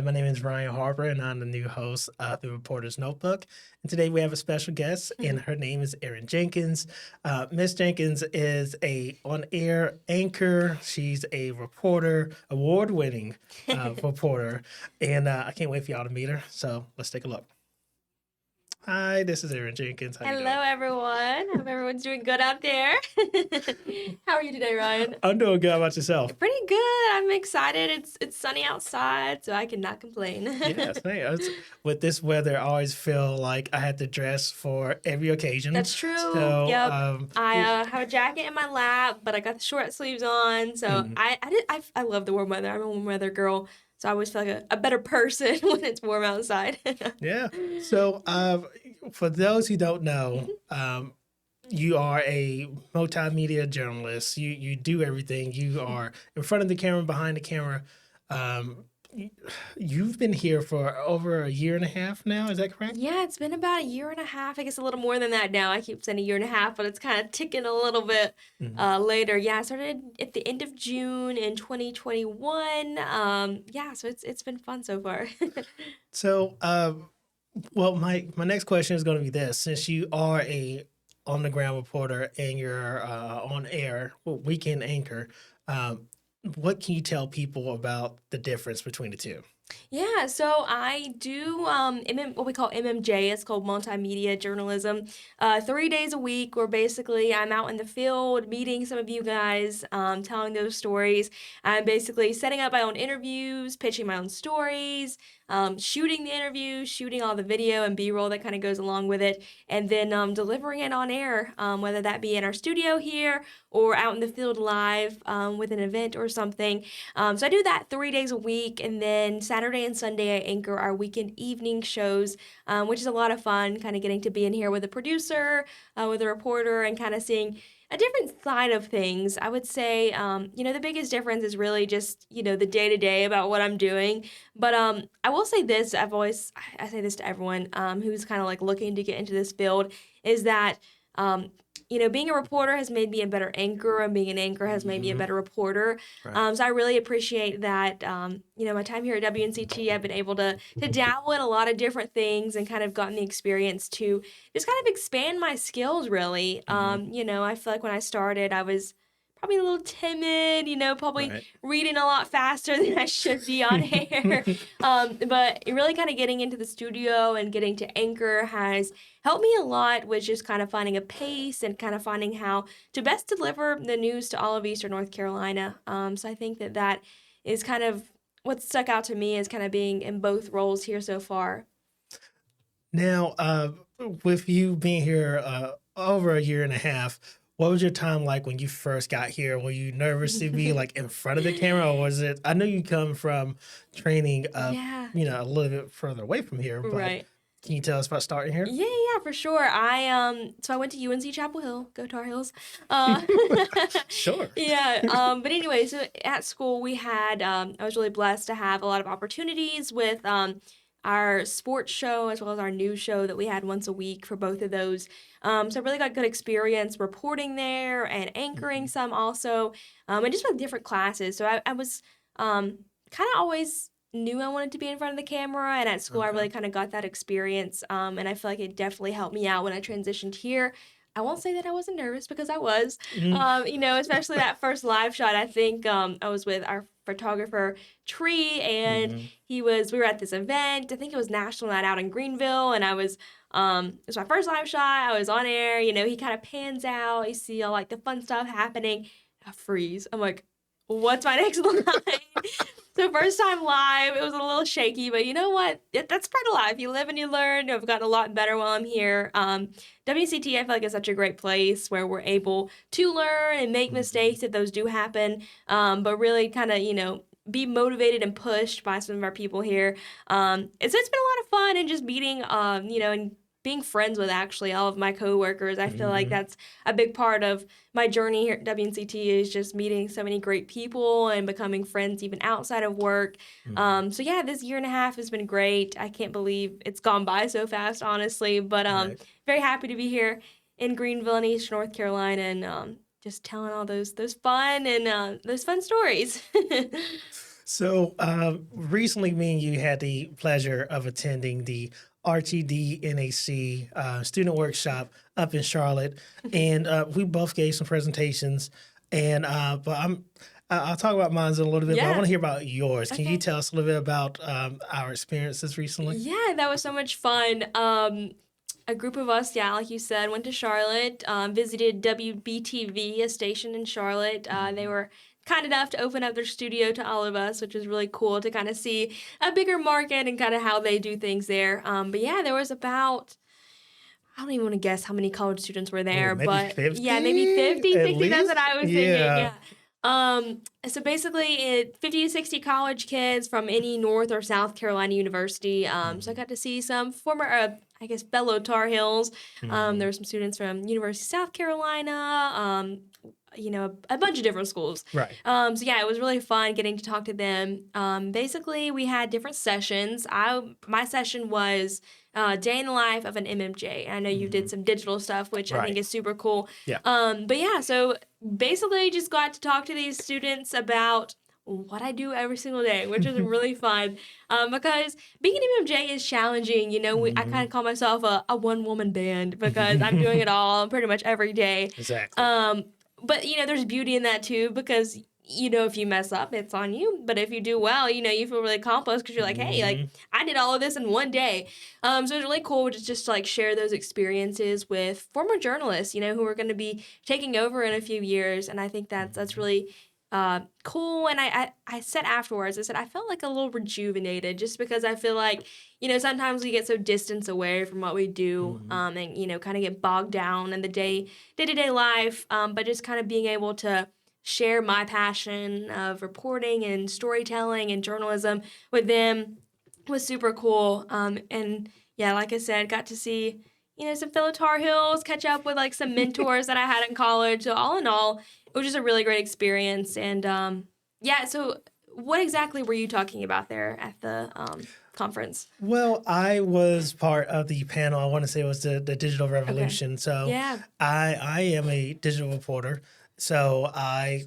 Hi, my name is Ryan Harper, and I'm the new host of the Reporter's Notebook. And today we have a special guest, and her name is Erin Jenkins. Miss Jenkins is a on-air anchor. She's a reporter, award-winning reporter, and I can't wait for y'all to meet her. So let's take a look. Hi, this is Erin Jenkins. How you doing? Hello, everyone. Hope everyone's doing good out there. How are you today, Ryan? I'm doing good. How about yourself? Pretty good. I'm excited. It's sunny outside, so I cannot complain. Yes, with this weather, I always feel like I had to dress for every occasion. That's true. So, Yep. I have a jacket in my lap, but I got the short sleeves on. So I love the warm weather. I'm a warm weather girl. So I always feel like a better person when it's warm outside. Yeah. So for those who don't know, you are a multimedia journalist. You do everything. You are in front of the camera, behind the camera. You've been here for over a year and a half now. Is that correct? Yeah, it's been about a year and a half. I guess a little more than that now. I keep saying a year and a half, but it's kind of ticking a little bit later. Yeah, I started at the end of June in 2021. Yeah, so it's been fun so far. So, well, my next question is going to be this: since you are a on the ground reporter and you're on air weekend anchor, what can you tell people about the difference between the two? Yeah, so I do what we call MMJ. It's called multimedia journalism. 3 days a week, where basically I'm out in the field meeting some of you guys, telling those stories. I'm basically setting up my own interviews, pitching my own stories, shooting the interviews, shooting all the video and B-roll that kind of goes along with it, and then delivering it on air, whether that be in our studio here or out in the field live with an event or something. So I do that 3 days a week, and then Saturday and Sunday I anchor our weekend evening shows, which is a lot of fun, kind of getting to be in here with a producer, with a reporter, and kind of seeing a different side of things. I would say, the biggest difference is really just, the day-to-day about what I'm doing. But I will say this, I say this to everyone who's kind of like looking to get into this field, is that, being a reporter has made me a better anchor, and being an anchor has made me a better reporter. Right. So I really appreciate that, my time here at WNCT, I've been able to dabble in a lot of different things and kind of gotten the experience to just kind of expand my skills, really. I feel like when I started, I was probably a little timid, probably Right. reading a lot faster than I should be on air. But really kind of getting into the studio and getting to anchor has helped me a lot with just kind of finding a pace and kind of finding how to best deliver the news to all of Eastern North Carolina. So I think that is kind of what stuck out to me as kind of being in both roles here so far. Now, with you being here over a year and a half, what was your time like when you first got here? Were you nervous to be like in front of the camera, or was it? I know you come from training, Yeah. a little bit further away from here, but Right. can you tell us about starting here? Yeah, for sure. So I went to UNC Chapel Hill, go Tar Heels. Uh, Sure. yeah. But anyway, so at school we had, I was really blessed to have a lot of opportunities with our sports show as well as our news show that we had once a week for both of those. So I really got good experience reporting there and anchoring some also, and just with different classes. So I was kind of always knew I wanted to be in front of the camera, and at school I really kind of got that experience, and I feel like it definitely helped me out when I transitioned here. I won't say that I wasn't nervous, because I was, especially that first live shot. I think I was with our photographer Tree, and we were at this event. I think it was National Night Out in Greenville, and I was it was my first live shot. I was on air. He kind of pans out. You see all like the fun stuff happening. I freeze. I'm like, what's my next line? So first time live, it was a little shaky, but you know what? That's part of life. You live and you learn. I've gotten a lot better while I'm here. WCT, I feel like, is such a great place where we're able to learn and make mistakes if those do happen, but really kind of, be motivated and pushed by some of our people here. So it's been a lot of fun, and just meeting, and being friends with actually all of my coworkers. I feel like that's a big part of my journey here at WNCT, is just meeting so many great people and becoming friends even outside of work. So yeah, this year and a half has been great. I can't believe it's gone by so fast, honestly, but very happy to be here in Greenville and East North Carolina, and just telling all those fun and those fun stories. So recently, me and you had the pleasure of attending the RTD NAC student workshop up in Charlotte, and we both gave some presentations. And I'll talk about mine in a little bit, but I Yeah. want to hear about yours. Can you Okay. tell us a little bit about our experiences recently? Yeah, that was so much fun. A group of us, yeah, like you said, went to Charlotte, visited WBTV, a station in Charlotte. They were kind enough to open up their studio to all of us, which was really cool to kind of see a bigger market and kind of how they do things there. But yeah, there was about, I don't even want to guess how many college students were Oh, there, maybe but yeah, 50 maybe 50, at 60. That's what least? I was thinking. Yeah. Yeah. So basically, 50 to 60 college kids from any North or South Carolina university. So I got to see some former, I guess, fellow Tar Heels. There were some students from University of South Carolina. A bunch of different schools. Right. So yeah, it was really fun getting to talk to them. Basically, we had different sessions. My session was day in the life of an MMJ. I know you did some digital stuff, which I think Right. is super cool. Yeah. But yeah, so basically, just got to talk to these students about what I do every single day, which is really fun. Because being an MMJ is challenging. I kind of call myself a one-woman band because I'm doing it all pretty much every day. Exactly. But there's beauty in that too because if you mess up, it's on you. But if you do well, you feel really accomplished because you're like, hey, like I did all of this in one day. So it's really cool to just like share those experiences with former journalists, who are going to be taking over in a few years. And I think that's really cool. And I said afterwards, I said I felt like a little rejuvenated just because I feel like sometimes we get so distance away from what we do, and kind of get bogged down in the day-to-day life, but just kind of being able to share my passion of reporting and storytelling and journalism with them was super cool. And yeah, like I said, got to see some fellow Tar Heels, catch up with like some mentors that I had in college. So all in all, it was just a really great experience. And yeah, so what exactly were you talking about there at the conference? Well, I was part of the panel. I want to say it was the digital revolution. So Yeah. I am a digital reporter. So I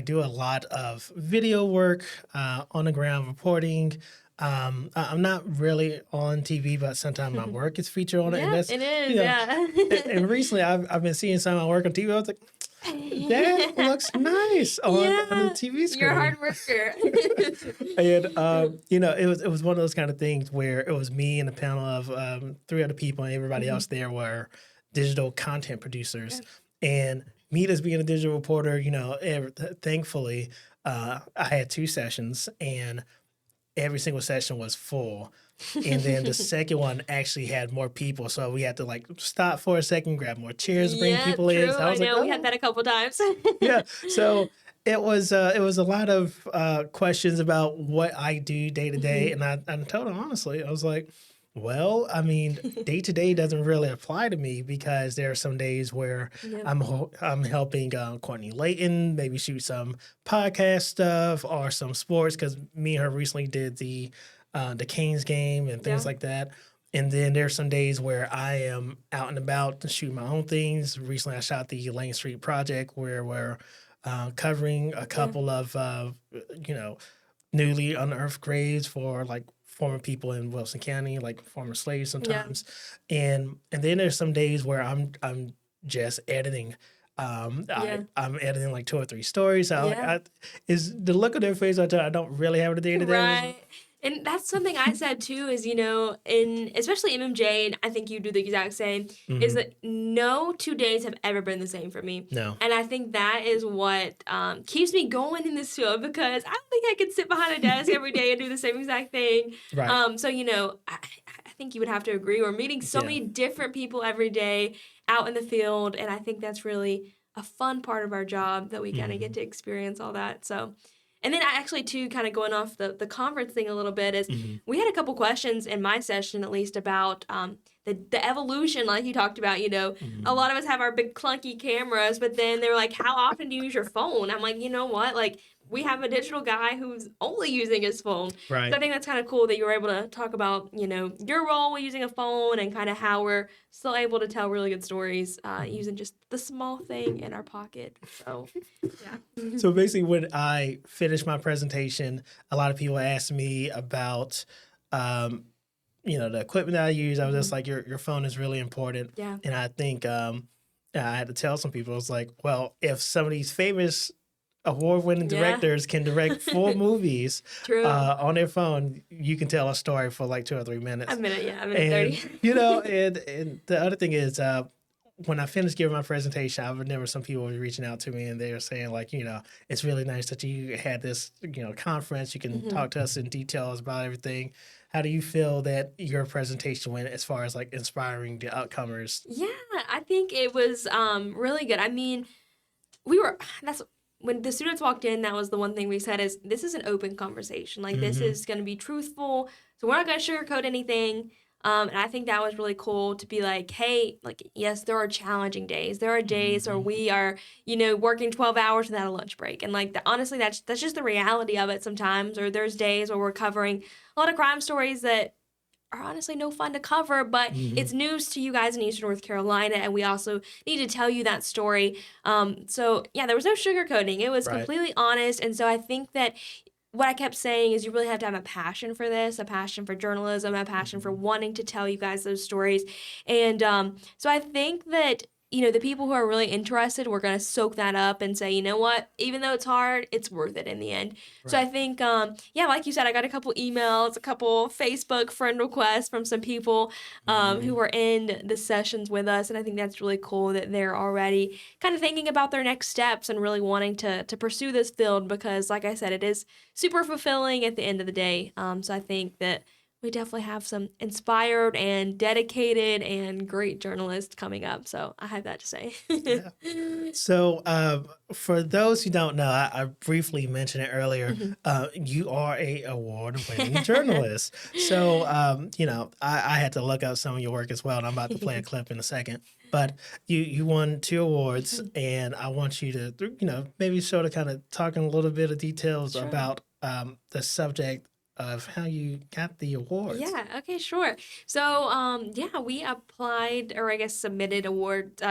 do a lot of video work, on the ground reporting. I'm not really on TV, but sometimes my work is featured on it. And Yeah, that's, it is. you know, Yeah. and recently I've been seeing some of my work on TV. I was like, that looks nice on the TV screen. You're a hard worker. And it was one of those kind of things where it was me and a panel of 3 other people, and everybody else there were digital content producers. And me as being a digital reporter, thankfully, I had 2 sessions, and every single session was full. And then the second one actually had more people, so we had to like stop for a second, grab more chairs, bring people in. So I was know. like, We had that a couple times. yeah. So it was a lot of questions about what I do day to day, and I told them honestly, I was like, well, I mean, day to day doesn't really apply to me because there are some days where I'm helping Courtney Layton maybe shoot some podcast stuff or some sports because me and her recently did the Canes game and things like that. And then there's some days where I am out and about to shoot my own things. Recently, I shot the Lane Street Project where we're covering a couple of newly unearthed graves for like former people in Wilson County, like former slaves sometimes. And then there's some days where I'm just editing. I'm editing like 2 or 3 stories. So is the look of their face I don't really have it day to day. Right. And that's something I said too is, in especially MMJ, and I think you do the exact same, is that no 2 days have ever been the same for me. No. And I think that is what keeps me going in this field because I don't think I could sit behind a desk every day and do the same exact thing. Right. So, I think you would have to agree. We're meeting so many different people every day out in the field. And I think that's really a fun part of our job that we kind of get to experience all that. So. And then I actually, too, kind of going off the conference thing a little bit, is we had a couple questions in my session, at least, about the evolution, like you talked about. A lot of us have our big clunky cameras, but then they're like, how often do you use your phone? I'm like, you know what? Like, we have a digital guy who's only using his phone. So Right. I think that's kind of cool that you were able to talk about, your role using a phone and kind of how we're still able to tell really good stories using just the small thing in our pocket. So, yeah. So basically, when I finished my presentation, a lot of people asked me about, um, the equipment that I use. I was just like, your phone is really important. Yeah. And I think I had to tell some people, it's like, well, if some of these famous award-winning Yeah. directors can direct full movies True. on their phone, you can tell a story for like 2 or 3 minutes. A minute 30. And the other thing is, when I finished giving my presentation, I remember some people were reaching out to me and they were saying like, it's really nice that you had this, conference. You can talk to us in details about everything. How do you feel that your presentation went as far as like inspiring the outcomers? Yeah, I think it was really good. I mean, that's when the students walked in, that was the one thing we said is this is an open conversation. Like this is going to be truthful. So we're not going to sugarcoat anything. And I think that was really cool to be like, hey, like, yes, there are challenging days. There are days where we are, working 12 hours without a lunch break. And like, honestly, that's just the reality of it sometimes. Or there's days where we're covering a lot of crime stories that are honestly no fun to cover, but it's news to you guys in Eastern North Carolina, and we also need to tell you that story. So yeah, there was no sugarcoating. It was completely honest, and so I think that what I kept saying is you really have to have a passion for this, a passion for journalism, a passion for wanting to tell you guys those stories. And so I think that, the people who are really interested, we're going to soak that up and say, you know what, even though it's hard, it's worth it in the end. Right. So I think, like you said, I got a couple emails, a couple Facebook friend requests from some people who were in the sessions with us. And I think that's really cool that they're already kind of thinking about their next steps and really wanting to pursue this field because, like I said, it is super fulfilling at the end of the day. So I think that we definitely have some inspired and dedicated and great journalists coming up. So I have that to say. Yeah. So for those who don't know, I briefly mentioned it earlier. You are a award-winning journalist. So, I had to look up some of your work as well, and I'm about to play a clip in a second. But you won 2 awards, and I want you to, maybe sort of kind of talk in a little bit of details about the subject of how you got the awards. Yeah, okay, sure. So, we applied, or I guess submitted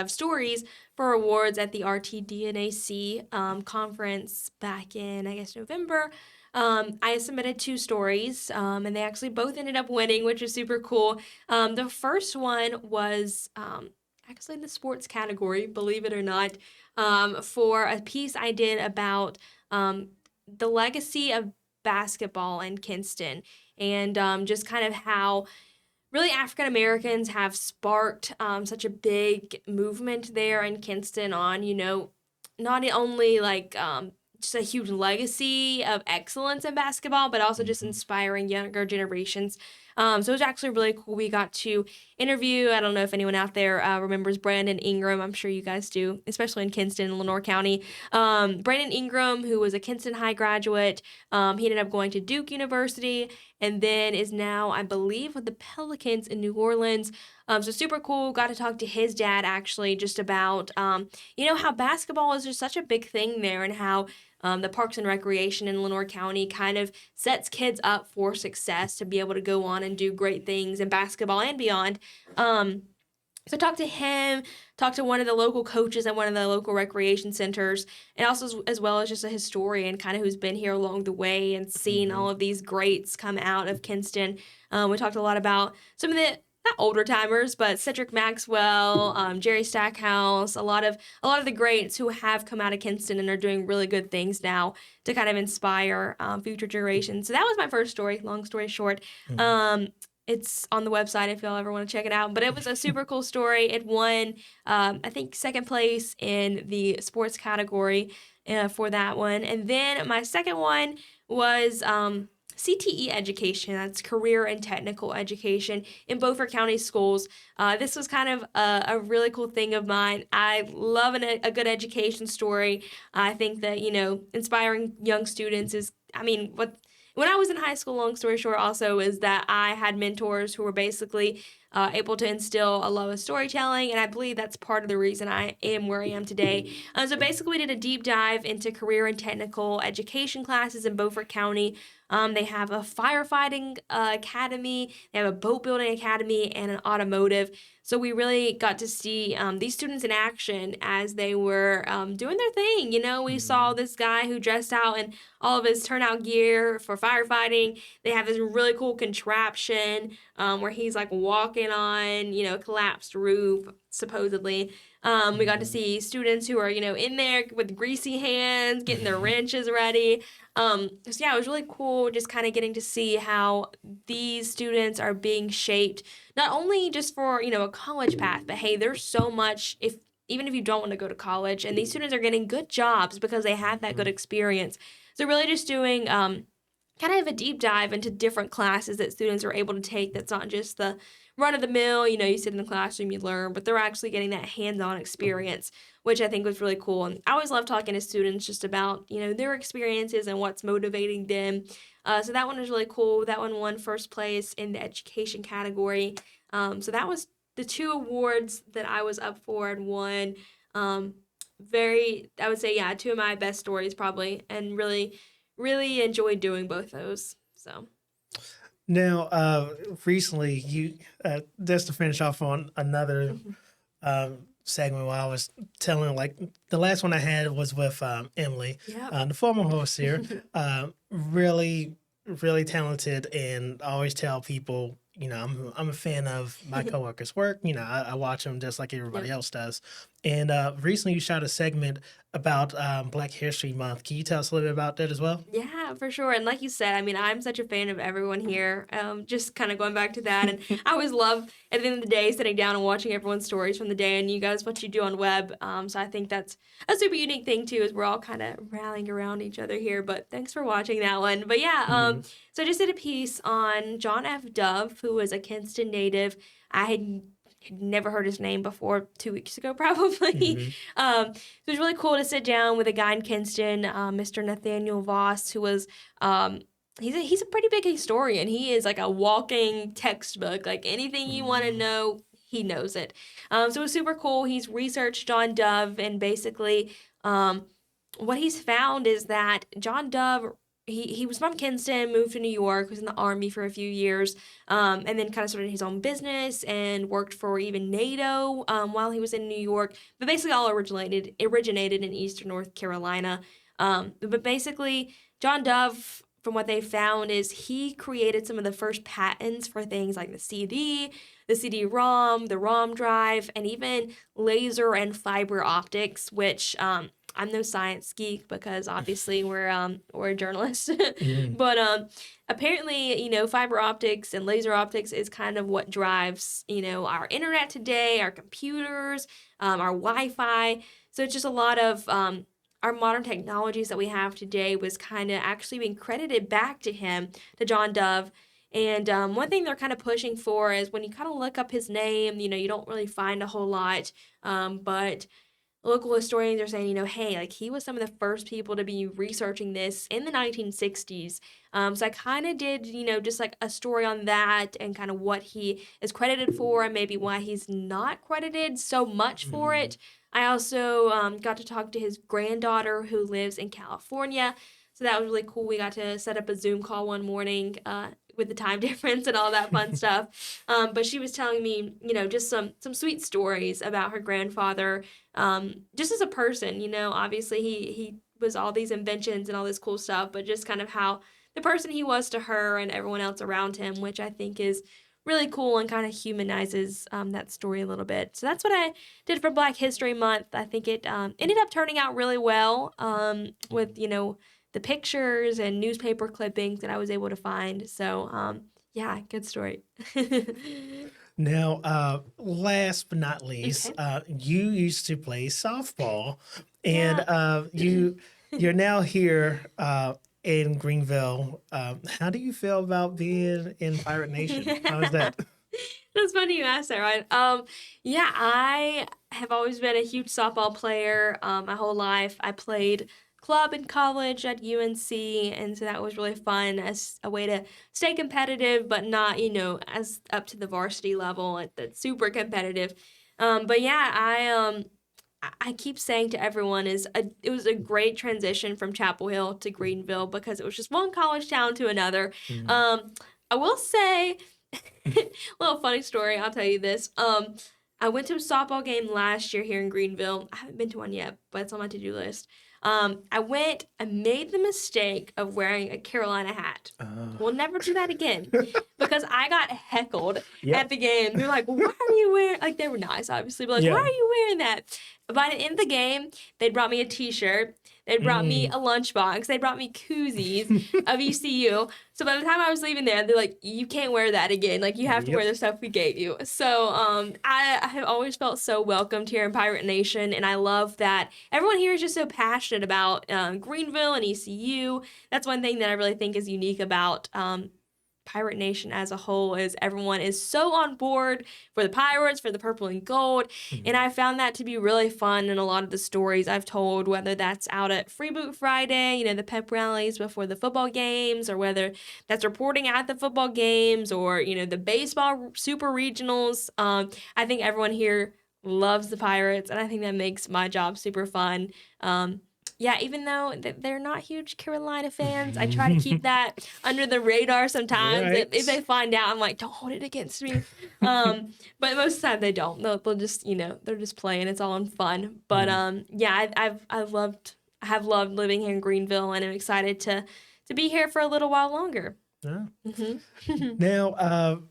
stories for awards at the RTDNAC conference back in, I guess, November. I submitted 2 stories, and they actually both ended up winning, which is super cool. The first one was actually in the sports category, believe it or not, for a piece I did about the legacy of basketball in Kinston and just kind of how really African Americans have sparked such a big movement there in Kinston on, not only like just a huge legacy of excellence in basketball, but also just inspiring younger generations. So it was actually really cool. We got to interview, I don't know if anyone out there remembers Brandon Ingram. I'm sure you guys do, especially in Kinston, Lenore County. Brandon Ingram, who was a Kinston High graduate, he ended up going to Duke University and then is now, I believe, with the Pelicans in New Orleans. So super cool. Got to talk to his dad actually just about, how basketball is just such a big thing there and how the Parks and Recreation in Lenore County kind of sets kids up for success to be able to go on and do great things in basketball and beyond. So talk to him, talk to one of the local coaches at one of the local recreation centers, and also as well as just a historian kind of who's been here along the way and seen all of these greats come out of Kinston. We talked a lot about some of the not older timers, but Cedric Maxwell, Jerry Stackhouse, a lot of the greats who have come out of Kinston and are doing really good things now to kind of inspire future generations. So that was my first story. Long story short, it's on the website if y'all ever want to check it out. But it was a super cool story. It won, I think, second place in the sports category for that one. And then my second one was CTE education. That's career and technical education in Beaufort County schools. This was kind of a really cool thing of mine. I love a good education story. I think that, inspiring young students is, when I was in high school, long story short, also is that I had mentors who were basically able to instill a love of storytelling, and I believe that's part of the reason I am where I am today. So basically, we did a deep dive into career and technical education classes in Beaufort County. They have a firefighting academy, they have a boat building academy, and an automotive. So we really got to see these students in action as they were doing their thing. You know, we saw this guy who dressed out in all of his turnout gear for firefighting. They have this really cool contraption where he's like walking on, you know, a collapsed roof, supposedly. We got to see students who are, you know, in there with greasy hands, getting their wrenches ready. So yeah, it was really cool just kind of getting to see how these students are being shaped, not only just for, you know, a college path, but hey, there's so much even if you don't want to go to college, and these students are getting good jobs because they had that good experience. So really just doing kind of a deep dive into different classes that students are able to take that's not just the run of the mill, you know, you sit in the classroom, you learn, but they're actually getting that hands-on experience, which I think was really cool. And I always love talking to students just about, you know, their experiences and what's motivating them. So that one was really cool. That one won first place in the education category. So that was the two awards that I was up for and won. I would say, yeah, two of my best stories probably, and really enjoyed doing both those. So. Now, recently, you just to finish off on another segment, while I was telling, like the last one I had was with Emily, the former host here, really, really talented, and I always tell people, you know, I'm a fan of my coworkers' work. You know, I watch them just like everybody else does. And recently, you shot a segment about Black History Month. Can you tell us a little bit about that as well? Yeah, for sure. And like you said, I mean, I'm such a fan of everyone here. Just kind of going back to that. And I always love, at the end of the day, sitting down and watching everyone's stories from the day and you guys, what you do on web. So I think that's a super unique thing, too, is we're all kind of rallying around each other here. But thanks for watching that one. But yeah, so I just did a piece on John F. Dove, who was a Kinston native. I had never heard his name before 2 weeks ago, probably. So it was really cool to sit down with a guy in Kinston, Mr. Nathaniel Voss, who was he's a pretty big historian. He is like a walking textbook. Like anything you want to know, he knows it. So it was super cool. He's researched John Dove, and basically what he's found is that John Dove, he was from Kinston, moved to New York, was in the Army for a few years, and then kind of started his own business and worked for even NATO while he was in New York. But basically all originated in Eastern North Carolina. But basically, John Dove, from what they found, is he created some of the first patents for things like the CD-ROM, the ROM drive, and even laser and fiber optics, which I'm no science geek because obviously we're journalists, but apparently, you know, fiber optics and laser optics is kind of what drives, you know, our internet today, our computers, our Wi-Fi. So it's just a lot of our modern technologies that we have today was kind of actually being credited back to him, to John Dove. And one thing they're kind of pushing for is when you kind of look up his name, you know, you don't really find a whole lot, but local historians are saying, you know, hey, like he was some of the first people to be researching this in the 1960s. So I kind of did, you know, just like a story on that and kind of what he is credited for and maybe why he's not credited so much for it. I also got to talk to his granddaughter who lives in California. So that was really cool. We got to set up a Zoom call one morning with the time difference and all that fun stuff. But she was telling me, you know, just some sweet stories about her grandfather, just as a person. You know, obviously he was all these inventions and all this cool stuff, but just kind of how the person he was to her and everyone else around him, which I think is really cool and kind of humanizes that story a little bit. So that's what I did for Black History Month. I think it ended up turning out really well with, you know, the pictures and newspaper clippings that I was able to find. So, yeah, good story. Now, last but not least, you used to play softball, and you're now here in Greenville. How do you feel about being in Pirate Nation? How is that? That's funny you asked that, right? Yeah, I have always been a huge softball player my whole life. I played club in college at UNC, and so that was really fun as a way to stay competitive, but not, as up to the varsity level at the super competitive. But yeah, I keep saying to everyone it was a great transition from Chapel Hill to Greenville because it was just one college town to another. Mm. I will say, little funny story. I'll tell you this. I went to a softball game last year here in Greenville. I haven't been to one yet, but it's on my to-do list. I made the mistake of wearing a Carolina hat. We'll never do that again because I got heckled at the game. They're like, why are you wearing, like, they were nice, obviously, but like, why are you wearing that? By the end of the game, they brought me a t-shirt. They brought me a lunchbox. They brought me koozies of ECU. So by the time I was leaving there, they're like, you can't wear that again. Like, you have to wear the stuff we gave you. So I have always felt so welcomed here in Pirate Nation, and I love that everyone here is just so passionate about Greenville and ECU. That's one thing that I really think is unique about Pirate Nation as a whole is everyone is so on board for the Pirates, for the purple and gold, and I found that to be really fun in a lot of the stories I've told, whether that's out at Free Boot Friday, the pep rallies before the football games, or whether that's reporting at the football games, or, the baseball super regionals. I think everyone here loves the Pirates, and I think that makes my job super fun. Yeah, even though they're not huge Carolina fans, I try to keep that under the radar sometimes. Right. If they find out, I'm like, don't hold it against me. But most of the time they don't. They'll just, they're just playing. It's all in fun. But yeah, I have loved living here in Greenville, and I'm excited to be here for a little while longer. Yeah. Now,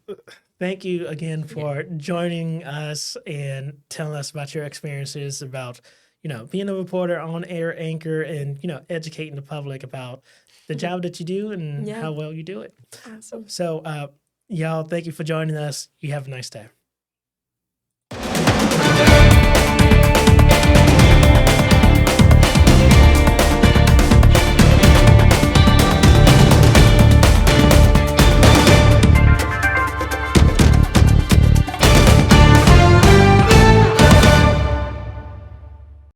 thank you again for joining us and telling us about your experiences about being a reporter, on-air anchor, and, educating the public about the job that you do and how well you do it. Awesome. So, y'all, thank you for joining us. You have a nice day.